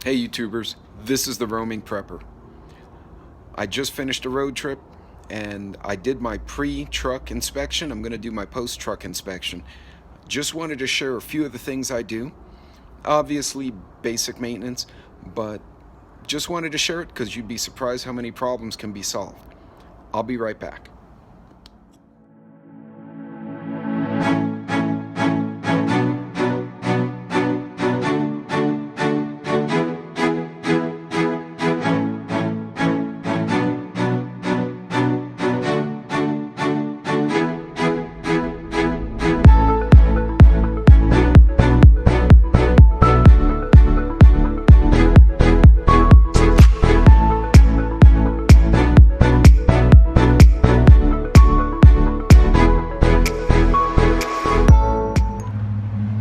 Hey YouTubers, this is the Roaming Prepper. I just finished a road trip and I did my pre-truck inspection. I'm going to do my post-truck inspection. Just wanted to share a few of the things I do. Obviously basic maintenance, but just wanted to share it because you'd be surprised how many problems can be solved. I'll be right back.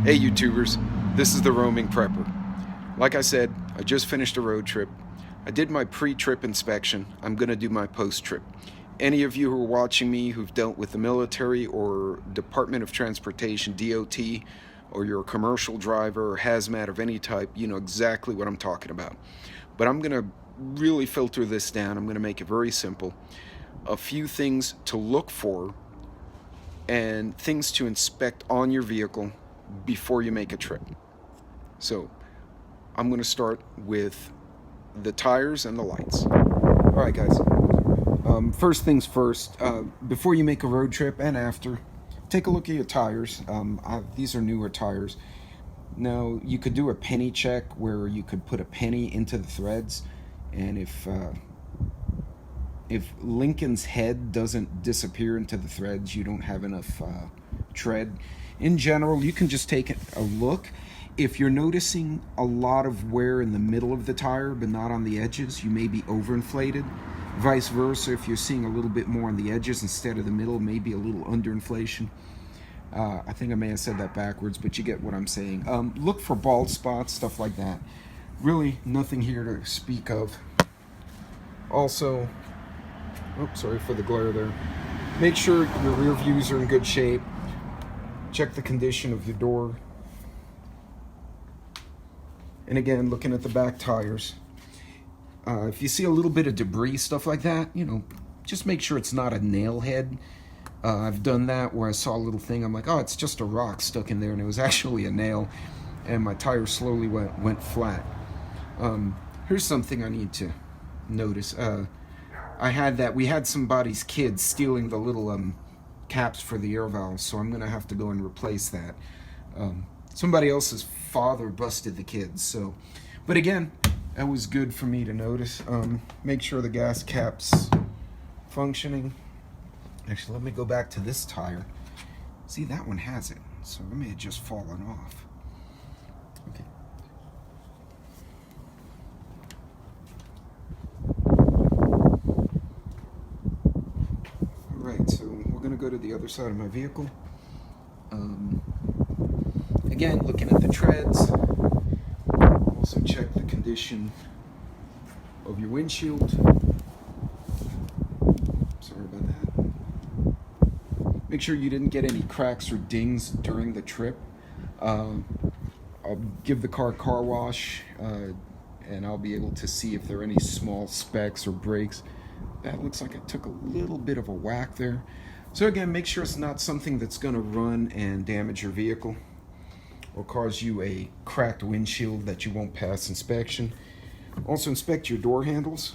Hey YouTubers, this is the Roaming Prepper. Like I said, I just finished a road trip. I did my pre-trip inspection. I'm going to do my post-trip. Any of you who are watching me who've dealt with the military or Department of Transportation, DOT, or you're a commercial driver or hazmat of any type, you know exactly what I'm talking about. But I'm going to really filter this down. I'm going to make it very simple. A few things to look for and things to inspect on your vehicle before you make a trip. So I'm going to start with the tires and the lights. All right, guys. First things first, before you make a road trip and after, take a look at your tires. These are newer tires. Now, you could do a penny check where you could put a penny into the threads, and if Lincoln's head doesn't disappear into the threads, you don't have enough tread. In general, you can just take a look. If you're noticing a lot of wear in the middle of the tire but not on the edges, you may be overinflated. Vice versa, if you're seeing a little bit more on the edges instead of the middle, maybe a little underinflation. I think I may have said that backwards, but you get what I'm saying. Look for bald spots, stuff like that. Really nothing here to speak of. Also, sorry for the glare there. Make sure your rear views are in good shape. Check the condition of your door. And again, looking at the back tires. If you see a little bit of debris, stuff like that, just make sure it's not a nail head. I've done that where I saw a little thing. I'm like, oh, it's just a rock stuck in there, and it was actually a nail. And my tire slowly went flat. Here's something I need to notice. We had somebody's kids stealing the little caps for the air valves, so I'm gonna have to go and replace that. Somebody else's father busted the kids, so. But again, that was good for me to notice. Make sure the gas cap's functioning. Actually, let me go back to this tire. See, that one has it, so it may have just fallen off. Okay. Alright, so we're going to go to the other side of my vehicle. Again, looking at the treads. Also check the condition of your windshield. Sorry about that. Make sure you didn't get any cracks or dings during the trip. I'll give the car wash, and I'll be able to see if there are any small specks or breaks. That looks like it took a little bit of a whack there. So again, make sure it's not something that's going to run and damage your vehicle or cause you a cracked windshield that you won't pass inspection. Also inspect your door handles.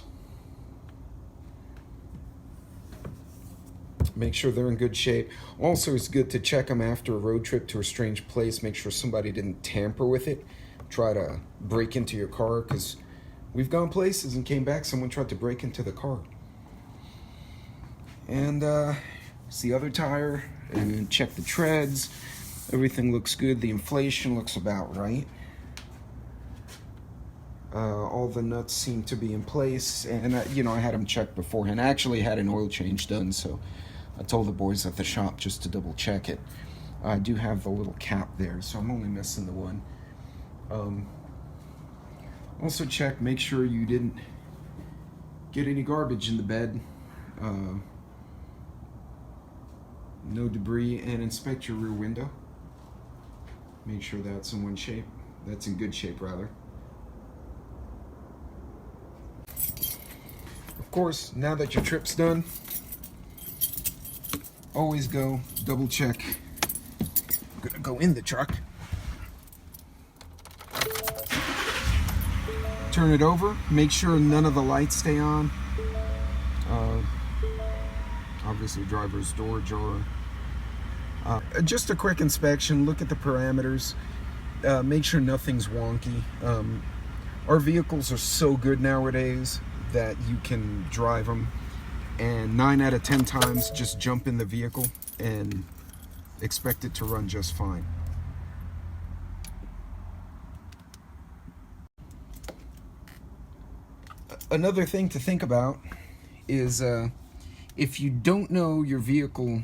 Make sure they're in good shape. Also, it's good to check them after a road trip to a strange place. Make sure somebody didn't tamper with it, try to break into your car, because we've gone places and came back, someone tried to break into the car. And it's the other tire, and check the treads. Everything looks good. The inflation looks about right. All the nuts seem to be in place, and I had them checked beforehand. I actually had an oil change done, so I told the boys at the shop just to double check it. I do have the little cap there, so I'm only missing the one. Also check, make sure you didn't get any garbage in the bed. No debris, and inspect your rear window. Make sure that's in good shape rather. course, now that your trip's done, always go double check. I'm gonna go in the truck. Turn it over, make sure none of the lights stay on. Obviously driver's door jar. Just a quick inspection, look at the parameters, make sure nothing's wonky. Our vehicles are so good nowadays that you can drive them, and 9 out of 10 times just jump in the vehicle and expect it to run just fine. Another thing to think about is if you don't know your vehicle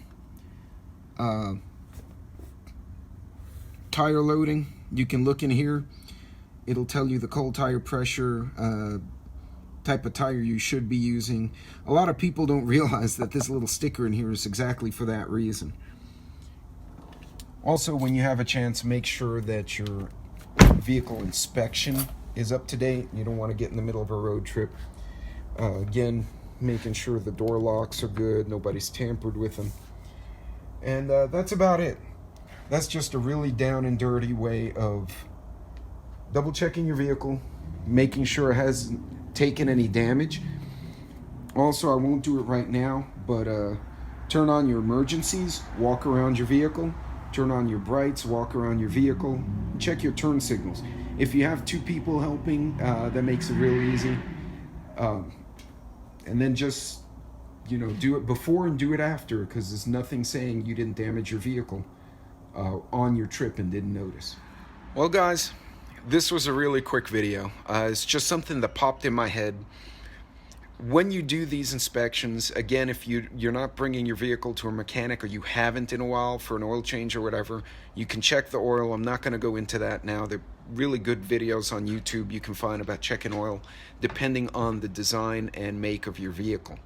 tire loading, you can look in here. It'll tell you the cold tire pressure, type of tire you should be using. A lot of people don't realize that this little sticker in here is exactly for that reason. Also, when you have a chance, make sure that your vehicle inspection is up to date. You don't want to get in the middle of a road trip. Again, making sure the door locks are good, nobody's tampered with them. And that's about it. That's just a really down and dirty way of double checking your vehicle, making sure it hasn't taken any damage. Also, I won't do it right now, but turn on your emergencies, walk around your vehicle, turn on your brights, walk around your vehicle, check your turn signals. If you have 2 people helping, that makes it real easy. And then just, do it before and do it after, because there's nothing saying you didn't damage your vehicle on your trip and didn't notice. Well, guys, this was a really quick video. It's just something that popped in my head. When you do these inspections, again, if you're not bringing your vehicle to a mechanic, or you haven't in a while for an oil change or whatever, you can check the oil. I'm not going to go into that now. There are really good videos on YouTube you can find about checking oil, depending on the design and make of your vehicle.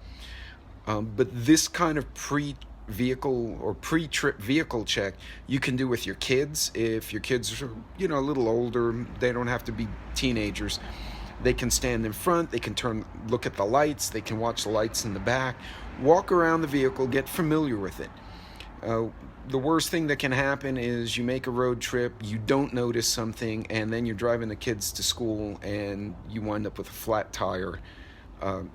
But this kind of pre-vehicle or pre-trip vehicle check you can do with your kids. If your kids are, a little older, they don't have to be teenagers. They can stand in front, they can look at the lights, they can watch the lights in the back, walk around the vehicle, get familiar with it. The worst thing that can happen is you make a road trip, you don't notice something, and then you're driving the kids to school and you wind up with a flat tire.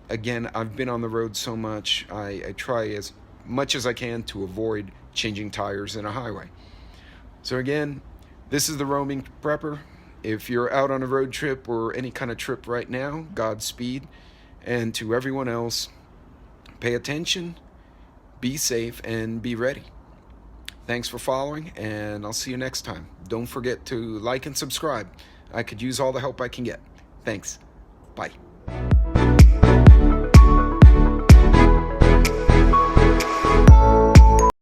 Again, I've been on the road so much, I try as much as I can to avoid changing tires in a highway. So again, this is the Roaming Prepper. If you're out on a road trip or any kind of trip right now, Godspeed. And to everyone else, pay attention, be safe, and be ready. Thanks for following, and I'll see you next time. Don't forget to like and subscribe. I could use all the help I can get. Thanks. Bye.